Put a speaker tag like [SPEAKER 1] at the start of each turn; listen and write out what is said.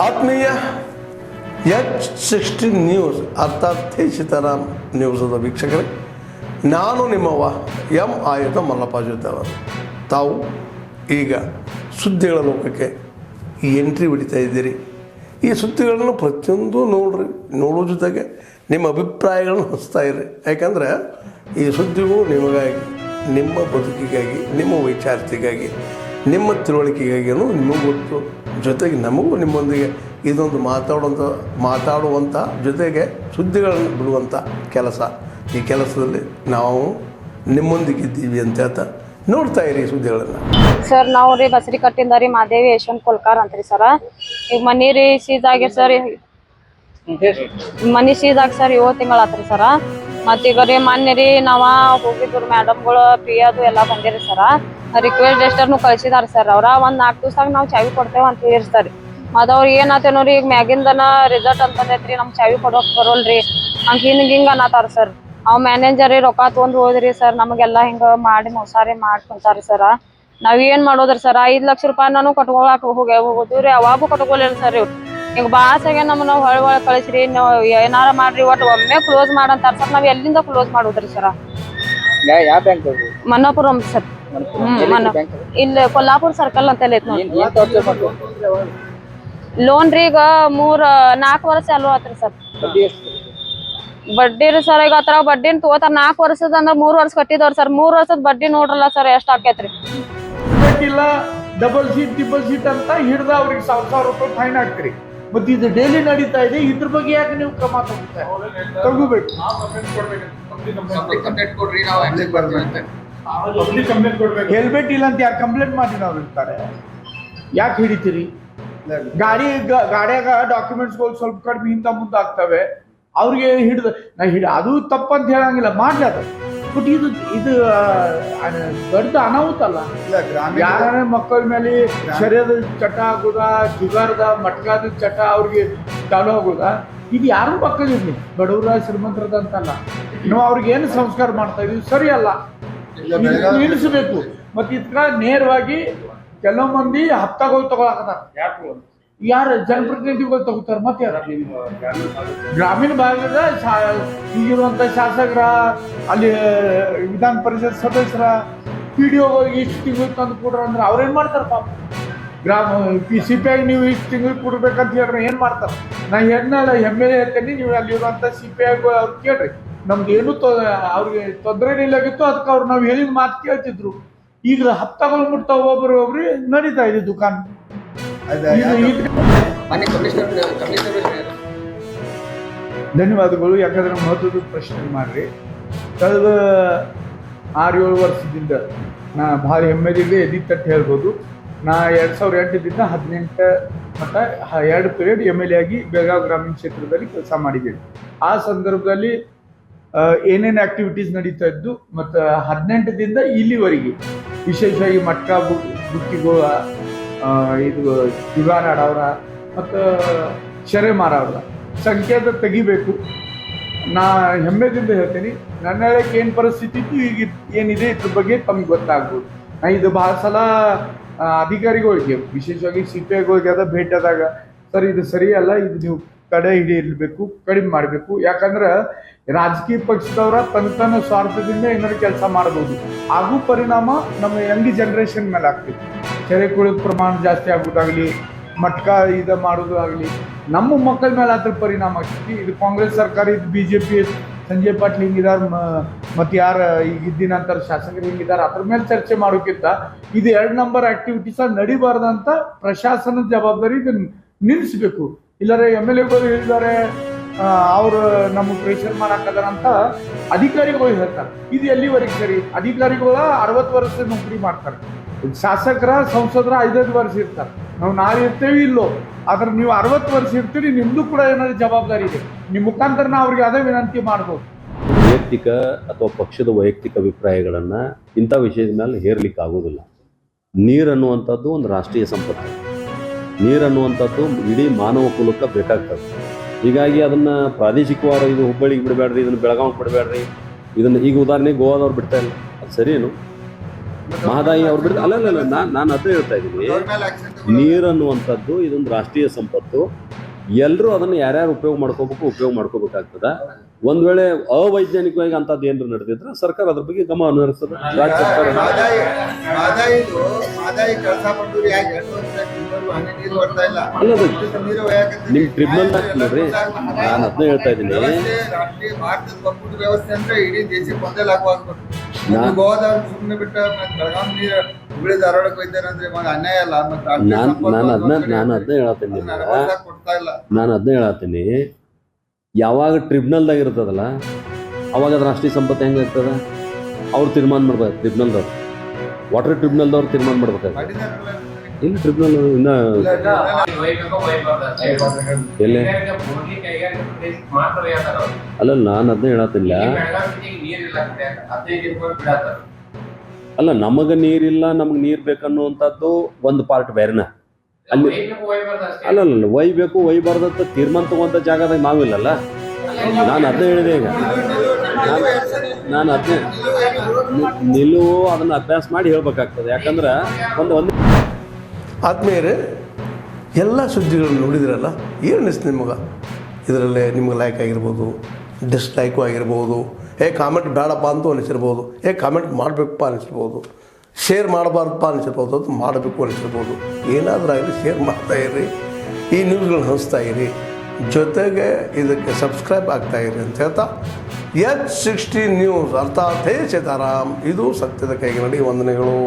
[SPEAKER 1] ಆತ್ಮೀಯ H16 news ಅರ್ಥಾತ್ ಸೀತಾರಾಮ್ ನ್ಯೂಸದ ವೀಕ್ಷಕರೇ, ನಾನು ನಿಮ್ಮವ ಎಂ ಆಯುಧ ಮಲ್ಲಪ್ಪ ಜೊತೆವರು. ತಾವು ಈಗ ಸುದ್ದಿಗಳ ಲೋಕಕ್ಕೆ ಎಂಟ್ರಿ ಹೊಡಿತಾ ಇದ್ದೀರಿ. ಈ ಸುದ್ದಿಗಳನ್ನು ಪ್ರತಿಯೊಂದು ನೋಡೋ ಜೊತೆಗೆ ನಿಮ್ಮ ಅಭಿಪ್ರಾಯಗಳನ್ನು ಹಂಚ್ತಾ ಇರಿ. ಯಾಕಂದರೆ ಈ ಸುದ್ದಿಗಳು ನಿಮಗಾಗಿ, ನಿಮ್ಮ ಬದುಕಿಗಾಗಿ, ನಿಮ್ಮ ವೈಚಾರಿಕೆಗಾಗಿ, ನಿಮ್ಮ ತಿಳುವಳಿಕೆಗಾಗಿಯೂ ನಿಮಗೂ ಗೊತ್ತು. ಜೊತೆಗೆ ನಮಗೂ ನಿಮ್ಮೊಂದಿಗೆ ಇದೊಂದು ಮಾತಾಡುವಂಥ ಜೊತೆಗೆ ಸುದ್ದಿಗಳನ್ನು ಬಿಡುವಂಥ ಕೆಲಸ. ಈ ಕೆಲಸದಲ್ಲಿ ನಾವು ನಿಮ್ಮೊಂದಿಗಿದ್ದೀವಿ ಅಂತ ಹೇಳ್ತಾ ನೋಡ್ತಾ ಇರಿ ಸುದ್ದಿಗಳನ್ನು.
[SPEAKER 2] ಸರ್ ನಾವು ರೀ ಬಸರಿ ಕಟ್ಟಿಂದ ರೀ ಮಾದೇವಿ ಯಶವಂತ್ ಕೊಲ್ಕಾರ್ ಅಂತ್ರಿ ಸರ. ಈಗ ಮನಿ ರೀ ಸೀಸ್ ಆಗಿರ್ ಸರ್, ಮನಿ ಸೀಸ್ ಆಗಿ ಸರ್ 7 ತಿಂಗಳು ಆತ್ರಿ ಸರ. ಮತ್ತೀಗ ರೀ ಮೊನ್ನೆ ರೀ ನಾವ ಹೋಗಿದ್ರು, ಮೇಡಮ್ಗಳು ಪಿ ಅದು ಎಲ್ಲ ಬಂದಿರಿ ಸರ. Request ರೆಜಿಸ್ಟರ್ನು ಕಳ್ಸಿದಾರ sir. ಅವ್ರ 4 ದಿವ್ಸದಾಗ ನಾವು ಚಾವಿ ಕೊಡ್ತೇವೆ ಅಂತ ಹೇಳಿರ್ತಾರೆ. ಮತ್ತು ಅವ್ರು ಏನಾತೇನೋ ರೀ, ಈಗ ಮ್ಯಾಗಿಂದನ ರಿಸಲ್ಟ್ ಅಂತ ಬಂದೈತ್ರಿ, ನಮ್ಗೆ ಚಾವಿ ಕೊಡೋಕೆ ಬರೋಲ್ರಿ ಹಂಗೆ ಹಿಂಗೆ ಅನ್ನತ್ತಾರ ಸರ್. ಅವ್ ಮ್ಯಾನೇಜರ್ ರೊಕ್ಕ ತೊಗೊಂಡು ಹೋದ್ರಿ ಸರ್, ನಮಗೆಲ್ಲ ಹಿಂಗೆ ಮಾಡಿ ಮೋಸಾರಿ ಮಾಡ್ಕೊಂತಾರೆ ಸರ. ನಾವೇನು ಮಾಡೋದ್ರಿ ಸರ್? 5 ಲಕ್ಷ ರೂಪಾಯಿ ನಾನು ಕಟ್ಕೊಳಕ್ಕೆ ಹೋಗುದು ರೀ, ಅವಾಗೂ ಕಟ್ಕೊಲಿಲ್ಲ ಸರ್ ಇವ್ರು. ಈಗ ಬಾಸಾಗೆ ನಮ್ಮನ್ನ ಹೊಳೆ ಕಳಿಸ್ರಿ, ನೀವು ಏನಾರ ಮಾಡ್ರಿ, ಒಮ್ಮೆ ಕ್ಲೋಸ್ ಮಾಡಂತಾರ ಸರ್. ನಾವ್ ಎಲ್ಲಿಂದ ಕ್ಲೋಸ್ ಮಾಡುದ್ರಿ ಸರ?
[SPEAKER 3] ಯಾವ ಬ್ಯಾಂಕ್
[SPEAKER 2] ಮನ್ನಾಪುರಂ ಸರ್. ಇಲ್ಲಿ ಕೊಲ್ಲಾಪುರ ಸರ್ಕಲ್ ಅಂತ ಐತಿ ನೋಡಿ. ಲೋನ್ ರೀ ಈಗ 4 ವರ್ಷ ಚಾಲು ಆತ್ರಿ ಸರ್. ಬಡ್ಡಿ ರೀ ಸರ್, ಈಗ ಆತರ ಬಡ್ಡಿನ ತಗೋತಾರ. 4 ವರ್ಷದ ಅಂದ್ರೆ 3 ವರ್ಷ ಕಟ್ಟಿದವ್ರಿ ಸರ್. 3 ವರ್ಷದ ಬಡ್ಡಿ ನೋಡ್ರಲ್ಲ ಸರ್ ಎಷ್ಟ್ ಆಕೇತ್ರಿ.
[SPEAKER 3] ಇಲ್ಲ ಡಬಲ್ ಸೀಟ್ ಟ್ರಿಪಲ್ ಸೀಟ್ ಅಂತ ಹಿಡ್ದ ಅವ್ರಿಗೆ 1,000 ರೂಪಾಯಿ ಫೈನ್ ಹಾಕ್ತಿರಿ. ಮತ್ತೆ ಇದು ಡೈಲಿ ನಡೀತಾ ಇದೆ, ಇದ್ರ ಬಗ್ಗೆ ಯಾಕೆ ನೀವು ಕ್ರಮ ತಗೋಬೇಕು? ಹೆಲ್ಮೆಟ್ ಇಲ್ಲ ಅಂತ ಯಾರು ಕಂಪ್ಲೇಂಟ್ ಮಾಡಿ ನಾವು ಇರ್ತಾರೆ, ಯಾಕೆ ಹಿಡಿತೀರಿ? ಗಾಡಿಯಾಗ ಡಾಕ್ಯುಮೆಂಟ್ಸ್ಗಳು ಸ್ವಲ್ಪ ಕಡಿಮೆ ಇಂತ ಮುಂದೆ ಆಗ್ತವೆ, ಅವ್ರಿಗೆ ಅದು ತಪ್ಪಂತ ಹೇಳಂಗಿಲ್ಲ, ಮಾಡ್ಲಿ ಅದು. ಬಟ್ ಇದು ದೊಡ್ಡ ಅನಾಹುತ ಅಲ್ಲ. ಯಾರ ಮಕ್ಕಳ ಮೇಲೆ ಶರೀರದ ಚಟ ಆಗುದ, ಜುಗಾರದ ಮಟ್ಕಾದ ಚಟ ಅವ್ರಿಗೆ ಚಾಲು ಆಗುದ, ಇದು ಯಾರು ಮಕ್ಕಳಿರ್ಲಿ, ಬಡವರ ಶ್ರೀಮಂತರದ ಅಂತಲ್ಲ. ನಾವು ಅವ್ರಿಗೆ ಏನು ಸಂಸ್ಕಾರ ಮಾಡ್ತಾ ಇದೀವಿ ಸರಿ ಅಲ್ಲ, ನಿಲ್ಲಿಸಬೇಕು. ಮತ್ತೆ ಇದ್ಕ ನೇರವಾಗಿ ಕೆಲವು ಮಂದಿ ಹಪ್ತಾಗೋಗಿ ತಗೊಳಕತ್ತಾರ. ಯಾರು ಜನಪ್ರತಿನಿಧಿಗಳು ತಗೋತಾರ? ಮತ್ತೆ ಯಾರು? ಗ್ರಾಮೀಣ ಭಾಗದ ಈಗಿರುವಂತ ಶಾಸಕರ, ಅಲ್ಲಿ ವಿಧಾನ ಪರಿಷತ್ ಸದಸ್ಯರ, PDO ಇಷ್ಟು ತಿಂಗಳು ತಂದು ಕೊಡ್ರ ಅಂದ್ರೆ ಅವ್ರೇನ್ ಮಾಡ್ತಾರ? ಪಾಪ CPI ನೀವು ಇಷ್ಟು ತಿಂಗಳು ಕೊಡ್ಬೇಕಂತ ಹೇಳ್ರಿ, ಏನ್ ಮಾಡ್ತಾರ? ನಾ ಹೆಮ್ಮೆ ಹೇಳ್ತೇನೆ, ನೀವು ಅಲ್ಲಿರುವಂತ CPI ಅವ್ರು ಕೇಳ್ರಿ, ನಮ್ದು ಏನು ಅವ್ರಿಗೆ ತೊಂದರೆ ಇಲ್ಲಾಗಿತ್ತು, ಅದಕ್ಕೆ ಅವ್ರು ನಾವು ಹೇಳಿದ ಮಾತು ಕೇಳ್ತಿದ್ರು. ಈಗ ಹಪ್ತಾಗಳು ಮುಟ್ತಾ ಒಬ್ಬರು ನಡೀತಾ ಇದೆ ದುಕಾನ್. ಧನ್ಯವಾದಗಳು. ಯಾಕಂದ್ರೆ ಮಹತ್ವದ ಪ್ರಶ್ನೆ ಮಾಡ್ರಿ. ಕಳೆದ 6-7 ವರ್ಷದಿಂದ ನಾ ಭಾಳ ಹೆಮ್ಮೆದಿಗೆ ಎದಿ ತಟ್ಟು ಹೇಳ್ಬೋದು. ನಾ 2008ದಿಂದ 18 ಮಟ್ಟ 2 ಪೀರಿಯಡ್ MLA ಆಗಿ ಬೆಳಗಾವಿ ಗ್ರಾಮೀಣ ಕ್ಷೇತ್ರದಲ್ಲಿ ಕೆಲಸ ಮಾಡಿದ್ದೇವೆ. ಆ ಸಂದರ್ಭದಲ್ಲಿ ಏನೇನು ಆಕ್ಟಿವಿಟೀಸ್ ನಡೀತಾ ಇದ್ದು, ಮತ್ತು 18ದಿಂದ ಇಲ್ಲಿವರೆಗೆ ವಿಶೇಷವಾಗಿ ಮಟ್ಕ ಬುಕ್ಕಿಗಳು, ಇದು ಜುಗಾರ ಆಡೋರ ಮತ್ತು ಶರೆ ಮಾರವ್ರ ಸಂಕೇತ ತೆಗಿಬೇಕು. ನಾ ಹೆಮ್ಮೆದಿಂದ ಹೇಳ್ತೀನಿ, ನನ್ನ ಹೇಳಕ್ಕೆ ಏನು ಪರಿಸ್ಥಿತಿ ಇತ್ತು, ಈಗ ಏನಿದೆ ಇದ್ರ ಬಗ್ಗೆ ತಮ್ಗೆ ಗೊತ್ತಾಗ್ಬೋದು. ನಾ ಇದು ಭಾಳ ಸಲ ಅಧಿಕಾರಿಗಳಿಗೆ, ವಿಶೇಷವಾಗಿ CPIಗಳಿಗೆ ಅದ ಭೇಟಿಯಾದಾಗ, ಸರ್ ಇದು ಸರಿಯಲ್ಲ, ಇದು ನೀವು ತಡೆ ಹಿಡಿಯಬೇಕು, ಕಡಿಮೆ ಮಾಡಬೇಕು. ಯಾಕಂದ್ರೆ ರಾಜಕೀಯ ಪಕ್ಷದವರ ತನ್ನ ಸ್ವಾರ್ಥದಿಂದ ಏನಾದ್ರು ಕೆಲಸ ಮಾಡ್ಬೋದು, ಹಾಗೂ ಪರಿಣಾಮ ನಮ್ಮ ಯಂಗ್ ಜನರೇಷನ್ ಮೇಲೆ ಆಗ್ತೈತಿ. ಕೆರೆ ಕುಡಿದ ಪ್ರಮಾಣ ಜಾಸ್ತಿ ಆಗೋದಾಗಲಿ, ಮಟ್ಕ ಮಾಡೋದು ಆಗಲಿ, ನಮ್ಮ ಮಕ್ಕಳ ಮೇಲೆ ಅದ್ರ ಪರಿಣಾಮ ಆಗ್ತೈತಿ. ಇದು ಕಾಂಗ್ರೆಸ್ ಸರ್ಕಾರ, ಇದು BJP ಸಂಜಯ್ ಪಾಟೀಲ್ ಹಿಂಗಿದಾರ, ಮತ್ತು ಯಾರು ಈಗ ಇದ್ದಿನಂತರ ಶಾಸಕರು ಹಿಂಗಿದ್ದಾರೆ, ಅದ್ರ ಮೇಲೆ ಚರ್ಚೆ ಮಾಡೋಕ್ಕಿಂತ ಇದು 2 ನಂಬರ್ ಆಕ್ಟಿವಿಟೀಸ್ ನಡಿಬಾರ್ದಂತ ಪ್ರಶಾಸನದ ಜವಾಬ್ದಾರಿ ಇದನ್ನು ನಿಲ್ಲಿಸಬೇಕು. ಇಲ್ಲರೆ MLAಗಳು ಹೇಳಿದ್ದಾರೆ, ಅವರು ನಮಗೆ ಪ್ರೆಷರ್ ಮಾಡಾಕದಾರ ಅಂತ ಅಧಿಕಾರಿಗಳು ಹೇಳ್ತಾರೆ. ಇದು ಎಲ್ಲಿವರೆಗೆ ಸರಿ? ಅಧಿಕಾರಿಗಳ 60 ವರ್ಷ ನೌಕರಿ ಮಾಡ್ತಾರೆ, ಶಾಸಕರ ಸಂಸದರ 5-5 ವರ್ಷ ಇರ್ತಾರೆ. ನಾವು ನಾಳೆ ಇರ್ತೇವೆ ಇಲ್ಲೋ, ಆದ್ರೆ ನೀವು 60 ವರ್ಷ ಇರ್ತೀರಿ, ನಿಮ್ದು ಕೂಡ ಏನಾದ್ರು ಜವಾಬ್ದಾರಿ ಇದೆ. ನಿಮ್ಮ ಮುಖಾಂತರ ನಾವು ಅವ್ರಿಗೆ ಅದೇ ವಿನಂತಿ ಮಾಡ್ಬೋದು.
[SPEAKER 4] ವೈಯಕ್ತಿಕ ಅಥವಾ ಪಕ್ಷದ ವೈಯಕ್ತಿಕ ಅಭಿಪ್ರಾಯಗಳನ್ನು ಇಂಥ ವಿಷಯದ ಮೇಲೆ ಹೇರ್ಲಿಕ್ಕೆ ಆಗೋದಿಲ್ಲ. ನೀರು ಅನ್ನುವಂಥದ್ದು ಒಂದು ರಾಷ್ಟ್ರೀಯ ಸಂಪತ್ತು. ನೀರು ಅನ್ನುವಂಥದ್ದು ಇಡೀ ಮಾನವ ಕುಲಕ್ಕೆ ಬೇಕಾಗ್ತದೆ. ಹೀಗಾಗಿ ಅದನ್ನು ಪ್ರಾದೇಶಿಕವಾದ, ಇದು ಹುಬ್ಬಳ್ಳಿಗೆ ಬಿಡಬೇಡ್ರಿ, ಇದನ್ನು ಬೆಳಗಾವಿಗೆ ಬಿಡಬೇಡ್ರಿ, ಇದನ್ನು ಈಗ ಉದಾಹರಣೆಗೆ ಗೋವಾದವ್ರು ಬಿಡ್ತಾ ಇಲ್ಲ, ಅದು ಸರಿಯೇನು? ಮಹದಾಯಿ ಅವ್ರು ಬಿಡ ಅಲ್ಲ ನಾನು ಅದೇ ಹೇಳ್ತಾ ಇದ್ದೀನಿ. ನೀರು ಅನ್ನುವಂಥದ್ದು ಇದೊಂದು ರಾಷ್ಟ್ರೀಯ ಸಂಪತ್ತು. ಎಲ್ಲರೂ ಅದನ್ನು ಯಾರ್ಯಾರು ಉಪಯೋಗ ಮಾಡ್ಕೋಬೇಕಾಗ್ತದ. ಒಂದ್ ವೇಳೆ ಅವೈಜ್ಞಾನಿಕವಾಗಿ ಅಂತದ್ದು ಏನಾದ್ರು ನಡೆದಿದ್ರೆ ಸರ್ಕಾರ ಅದ್ರ ಬಗ್ಗೆ ಗಮನ ಹರಿಸ್ತದೆ. ರಾಜ್ಯ ಸರ್ಕಾರ ಅಲ್ಲದ ನಿಮ್ ಟ್ರಿಬ್ಯುನಲ್ ನೋಡ್ರಿ, ನಾನು ಅದನ್ನ ಹೇಳ್ತಾ ಇದ್ದೀನಿ. ನಾನು ಅದನ್ನ ಹೇಳತ್ತೀನಿ. ಯಾವಾಗ ಟ್ರಿಬ್ಯುನಲ್ದಾಗ ಇರ್ತದಲ್ಲ ಅವಾಗ ಅದು ರಾಷ್ಟ್ರೀಯ ಸಂಪತ್ತು ಹೆಂಗಾಗ್ತದೆ? ಅವ್ರು ತೀರ್ಮಾನ ಮಾಡ್ಬೇಕು. ಟ್ರಿಬ್ಯುನಲ್ದವ್ರು, ವಾಟರ್ ಟ್ರಿಬ್ಯುನಲ್ದವ್ರು ತೀರ್ಮಾನ ಮಾಡ್ಬೇಕಾಗ್ತದೆ. ಇಲ್ಲಿ ಟ್ರಿಬ್ಯುನಲ್ ಇನ್ನ ಎಲ್ಲೇ ಅಲ್ಲ, ನಾನು ಅದನ್ನ ಹೇಳತ್ತಿಲ್ಲ. ಅಲ್ಲ, ನಮಗೆ ನೀರಿಲ್ಲ, ನಮಗೆ ನೀರು ಬೇಕನ್ನುವಂಥದ್ದು ಒಂದು ಪಾರ್ಟ್ ಬೇರೆನ. ಅಲ್ಲಿ ಅಲ್ಲಲ್ಲ, ಒಯ್ಬೇಕು ಒಯ್ಬಾರ್ದಂತ ತೀರ್ಮಾನ ತಗೊಂತ ಜಾಗದಾಗ ನಾವಿಲ್ಲಲ್ಲ. ನಾನು ಅದನ್ನ ಹೇಳಿದೆ. ಈಗ ನಾನು ಅದನ್ನೇ ನಿಲುವು ಅದನ್ನ ಅಭ್ಯಾಸ ಮಾಡಿ ಹೇಳ್ಬೇಕಾಗ್ತದೆ. ಯಾಕಂದ್ರೆ ಒಂದು
[SPEAKER 1] ಆದ್ಮೇಲೆ ಎಲ್ಲ ಸುದ್ದಿಗಳನ್ನು ನೋಡಿದ್ರಲ್ಲ, ಏನು ಅನಿಸ್ತು ನಿಮಗೆ? ಇದರಲ್ಲೇ ನಿಮ್ಗೆ ಲೈಕ್ ಆಗಿರ್ಬೋದು, ಡಿಸ್ಲೈಕು ಆಗಿರ್ಬೋದು, ಕಾಮೆಂಟ್ ಬೇಡಪ್ಪ ಅಂತೂ ಅನಿಸಿರ್ಬೋದು, ಕಾಮೆಂಟ್ ಮಾಡಬೇಕಪ್ಪ ಅನಿಸಿರ್ಬೋದು, ಶೇರ್ ಮಾಡಬಾರ್ದಪ್ಪ ಅನಿಸಿರ್ಬೋದು, ಅದು ಮಾಡಬೇಕು ಅನಿಸಿರ್ಬೋದು. ಏನಾದರೂ ಆಗಲಿ ಶೇರ್ ಮಾಡ್ತಾಯಿರಿ, ಈ ನ್ಯೂಸ್ಗಳನ್ನ ಹಂಚ್ತಾ ಇರಿ, ಜೊತೆಗೆ ಇದಕ್ಕೆ ಸಬ್ಸ್ಕ್ರೈಬ್ ಆಗ್ತಾಯಿರಿ ಅಂತ ಹೇಳ್ತಾ H16 ನ್ಯೂಸ್ ಅರ್ಥಾತ್ ಹೇ ಸೀತಾರಾಮ್, ಇದು ಸತ್ಯದ ಕೈಗೆ ನಡಿ. ವಂದನೆಗಳು.